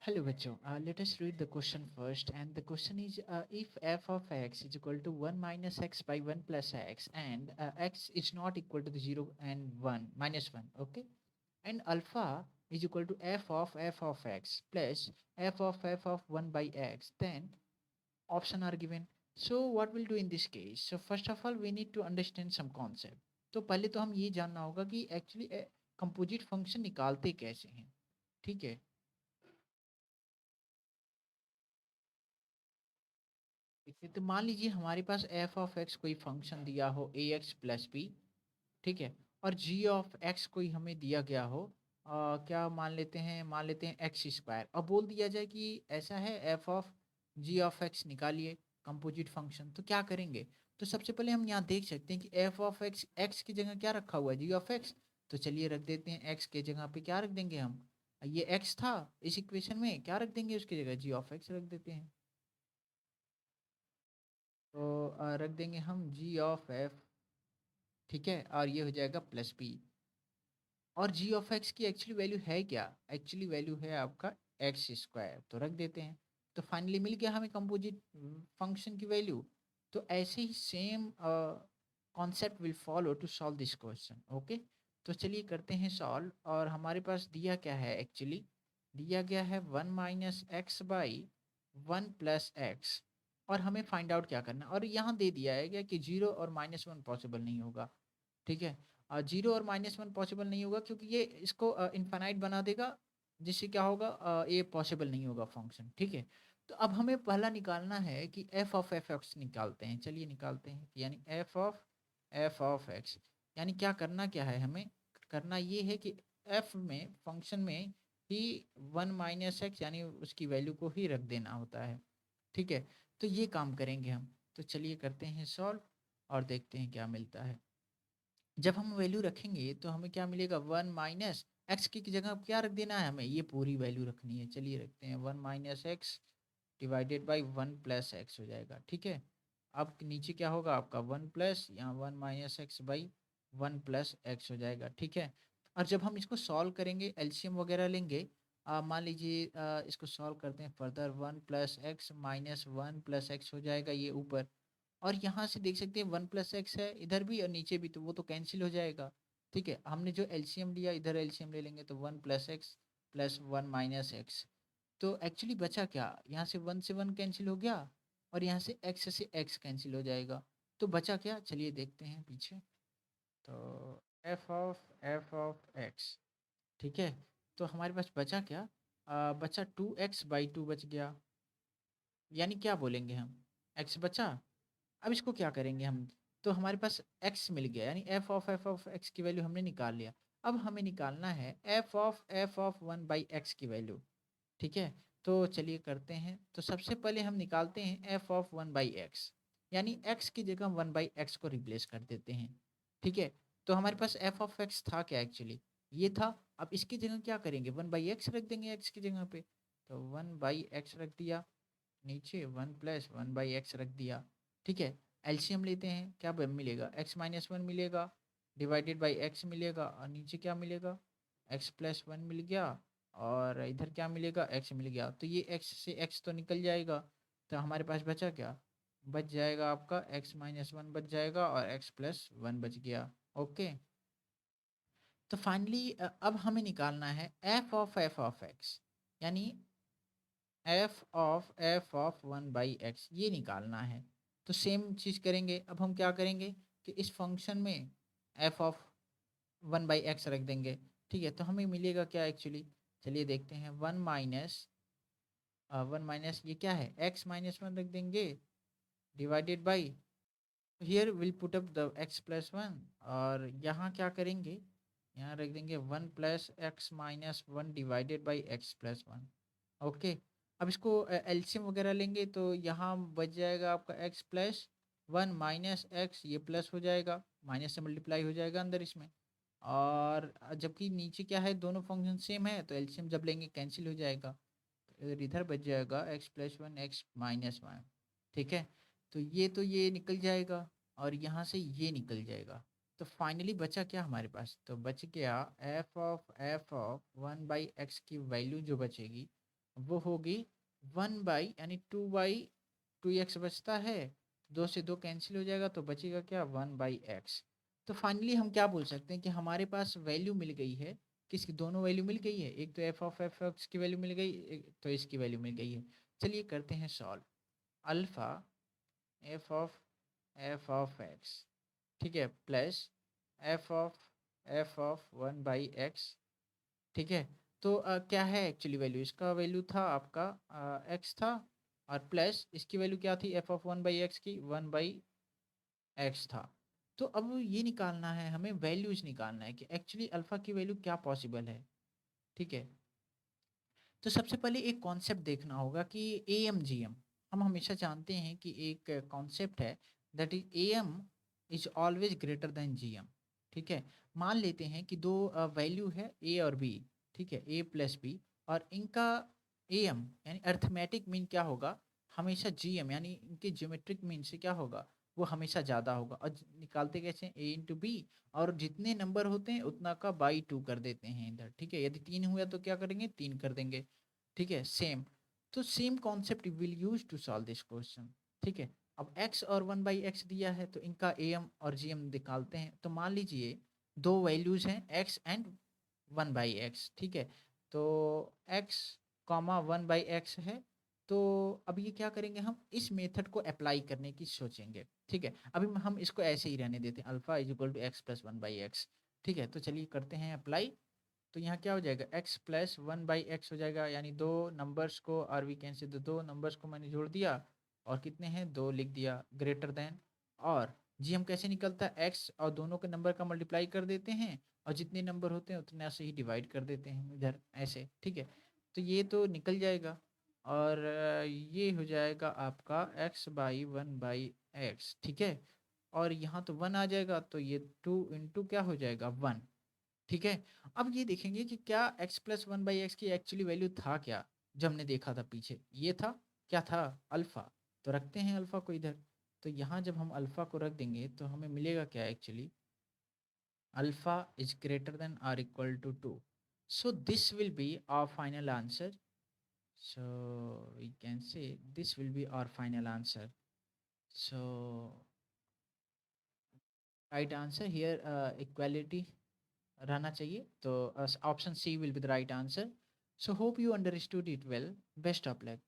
Hello, bachcho. Let us read the question first. And the question is, if f of x is equal to 1 minus x by 1 plus x, and x is not equal to the 0 and 1 minus 1, okay? And alpha is equal to f of x plus f of 1 by x, then option are given. So what we'll do in this case? So first of all, we need to understand some concept. तो पहले तो हम ये जानना होगा कि actually composite function निकालते कैसे हैं, ठीक है? ठीक है, तो मान लीजिए हमारे पास एफ ऑफ एक्स कोई फंक्शन दिया हो ए एक्स प्लस बी, ठीक है, और जी ऑफ एक्स कोई हमें दिया गया हो, क्या मान लेते हैं एक्स स्क्वायर। अब बोल दिया जाए कि ऐसा है f of g of x निकालिए कंपोजिट फंक्शन, तो क्या करेंगे? तो सबसे पहले हम यहाँ देख सकते हैं कि एफ ऑफ एक्स एक्स की जगह क्या रखा हुआ है, जी ऑफ एक्स। तो चलिए रख देते हैं एक्स के जगह पे क्या रख देंगे हम, ये एक्स था इस इक्वेशन में, क्या रख देंगे उसकी जगह, जी ऑफ एक्स रख देते हैं। तो रख देंगे हम जी ऑफ एफ, ठीक है, और ये हो जाएगा प्लस बी। और जी ऑफ एक्स की एक्चुअली वैल्यू है क्या? एक्चुअली वैल्यू है आपका एक्स स्क्वायर, तो रख देते हैं। तो फाइनली मिल गया हमें कंपोजिट फंक्शन की वैल्यू। तो ऐसे ही same concept will follow to solve this question, okay. तो चलिए करते हैं सॉल्व। और हमारे पास दिया क्या है, एक्चुअली दिया गया है 1 - x/1 + x। और हमें फाइंड आउट क्या करना है, और यहाँ दे दिया है क्या कि 0 और -1 पॉसिबल नहीं होगा, ठीक है। 0 और -1 पॉसिबल नहीं होगा क्योंकि ये इसको इनफाइनाइट बना देगा, जिससे क्या होगा, ये पॉसिबल नहीं होगा फंक्शन, ठीक है। तो अब हमें पहला निकालना है कि एफ ऑफ एफ एक्स निकालते हैं, चलिए निकालते हैं। यानी एफ ऑफ एक्स, यानी क्या है हमें, करना ये है कि एफ में फंक्शन में ही 1 - x यानी उसकी वैल्यू को ही रख देना होता है, ठीक है। तो ये काम करेंगे हम। तो चलिए करते हैं सॉल्व और देखते हैं क्या मिलता है। जब हम वैल्यू रखेंगे तो हमें क्या मिलेगा, 1 - एक्स की जगह क्या रख देना है हमें, ये पूरी वैल्यू रखनी है। चलिए रखते हैं 1 - एक्स डिवाइडेड बाई 1 + एक्स हो जाएगा, ठीक है। अब नीचे क्या होगा आपका 1 + यहाँ 1 - एक्स/1 + एक्स हो जाएगा, ठीक है। और जब हम इसको सॉल्व करेंगे, एलसीएम वगैरह लेंगे, मान लीजिए इसको सॉल्व करते हैं फर्दर, 1 + एक्स - 1 + एक्स हो जाएगा ये ऊपर। और यहाँ से देख सकते हैं 1 + एक्स है इधर भी और नीचे भी, तो वो तो कैंसिल हो जाएगा, ठीक है। हमने जो एलसीएम लिया इधर एलसीएम ले लेंगे, तो 1 + एक्स + 1 - एक्स। तो एक्चुअली बचा क्या, यहाँ से 1 से 1 कैंसिल हो गया, और यहाँ से एक्स कैंसिल हो जाएगा। तो बचा क्या, चलिए देखते हैं पीछे। तो एफ ऑफ एक्स, ठीक है। तो हमारे पास बचा क्या, बचा 2x/2 बच गया। यानी क्या बोलेंगे हम, एक्स बचा। अब इसको क्या करेंगे हम, तो हमारे पास एक्स मिल गया, यानी एफ ऑफ एक्स की वैल्यू हमने निकाल लिया। अब हमें निकालना है एफ ऑफ 1/x की वैल्यू, ठीक है। तो चलिए करते हैं। तो सबसे पहले हम निकालते हैं एफ ऑफ 1/x, यानी एक्स की जगह 1/x को रिप्लेस कर देते हैं, ठीक है। तो हमारे पास एफ ऑफ एक्स था क्या, एक्चुअली ये था। अब इसकी जगह क्या करेंगे, 1/x रख देंगे एक्स की जगह पे। तो 1/x रख दिया, नीचे 1 + 1/x रख दिया, ठीक है। एलसीएम लेते हैं, क्या मिलेगा, x - 1 मिलेगा डिवाइडेड बाई एक्स मिलेगा, और नीचे क्या मिलेगा, x + 1 मिल गया, और इधर क्या मिलेगा, x मिल गया। तो ये x से x तो निकल जाएगा, तो हमारे पास बचा क्या, बच जाएगा आपका x - 1 बच जाएगा, और x + 1 बच गया, ओके। तो फाइनली अब हमें निकालना है एफ ऑफ एक्स, यानी एफ ऑफ 1/x ये निकालना है। तो सेम चीज़ करेंगे। अब हम क्या करेंगे कि इस फंक्शन में एफ ऑफ 1/x रख देंगे, ठीक है। तो हमें मिलेगा क्या एक्चुअली, चलिए देखते हैं। 1 - ये क्या है, x - 1 रख देंगे divided by, here will put up the x + 1, और यहाँ क्या करेंगे, यहाँ रख देंगे 1 + x - 1 divided by x + 1, okay. अब इसको एलसीएम वगैरह लेंगे, तो यहाँ बच जाएगा आपका x + 1 - x, ये प्लस हो जाएगा, माइनस से मल्टीप्लाई हो जाएगा अंदर इसमें। और जबकि नीचे क्या है, दोनों फंक्शन सेम है, तो एलसीएम जब लेंगे कैंसिल हो जाएगा, तो इधर बच जाएगा x + 1 x - 1, ठीक है। तो ये निकल जाएगा, और यहाँ से ये निकल जाएगा। तो फाइनली बचा क्या हमारे पास, तो बच गया एफ ऑफ 1/x की वैल्यू जो बचेगी, वो होगी 1 यानी 2x बचता है, 2 से 2 कैंसिल हो जाएगा तो बचेगा क्या, 1/x। तो फाइनली हम क्या बोल सकते हैं कि हमारे पास वैल्यू मिल गई है, किसकी, दोनों वैल्यू मिल गई है, एक तो f(f(x) की वैल्यू मिल गई, एक तो इसकी वैल्यू मिल गई है। चलिए करते हैं सॉल्व। अल्फा f(f(x), ठीक है, प्लस f(1/x), ठीक है। तो क्या है एक्चुअली वैल्यू, इसका वैल्यू था आपका x था, और प्लस इसकी वैल्यू क्या थी, f(1/x) की 1/x था। तो अब ये निकालना है हमें, वैल्यूज निकालना है कि एक्चुअली अल्फा की वैल्यू क्या पॉसिबल है, ठीक है। तो सबसे पहले एक कॉन्सेप्ट देखना होगा कि ए एम जी एम, हम हमेशा जानते हैं कि एक कॉन्सेप्ट है, that is A M is always greater than G M, ठीक है। मान लेते हैं कि दो वैल्यू है ए और बी, ठीक है, ए प्लस बी, और इनका ए एम यानी अर्थमेटिक मीन क्या होगा, हमेशा जी एम यानी इनके ज्योमेट्रिक मीन से क्या होगा, वो हमेशा ज़्यादा होगा। और निकालते कैसे हैं, ए इंटू बी, और जितने नंबर होते हैं उतना का बाई 2 कर देते हैं इधर, ठीक है। यदि 3 हुआ तो क्या करेंगे, 3 कर देंगे, ठीक है। सेम, तो same concept will use to solve this question, ठीक है। अब x और 1/x दिया है तो इनका am और gm निकालते हैं। तो मान लीजिए दो वैल्यूज हैं x एंड 1/x, ठीक है। तो x कॉमा 1/x है, तो अब ये क्या करेंगे, हम इस मेथड को अप्लाई करने की सोचेंगे, ठीक है। अभी हम इसको ऐसे ही रहने देते हैं, alpha is equal to x plus 1/x, ठीक है। तो चलिए करते हैं अप्लाई। तो यहाँ क्या हो जाएगा, x प्लस 1/x हो जाएगा, यानी दो नंबर्स को, और वी कैन से दो नंबर्स को मैंने जोड़ दिया, और कितने हैं, दो लिख दिया, ग्रेटर देन। और जी हम कैसे निकलता है, x और दोनों के नंबर का मल्टीप्लाई कर देते हैं, और जितने नंबर होते हैं उतने से ही डिवाइड कर देते हैं इधर ऐसे, ठीक है। तो ये तो निकल जाएगा, और ये हो जाएगा आपका x/1/x, ठीक है। और यहाँ तो 1 आ जाएगा, तो ये 2 क्या हो जाएगा, 1, ठीक है। अब ये देखेंगे कि क्या x प्लस 1/x की एक्चुअली वैल्यू था क्या, जब हमने देखा था पीछे, ये था, क्या था, अल्फा। तो रखते हैं अल्फा को इधर। तो यहाँ जब हम अल्फा को रख देंगे तो हमें मिलेगा क्या, actually alpha is greater than or equal to 2। So this will be our final answer. So we can say this will be our final answer. So right answer here, equality रहना चाहिए, तो option C will be the right answer. So hope you understood it well, best of luck.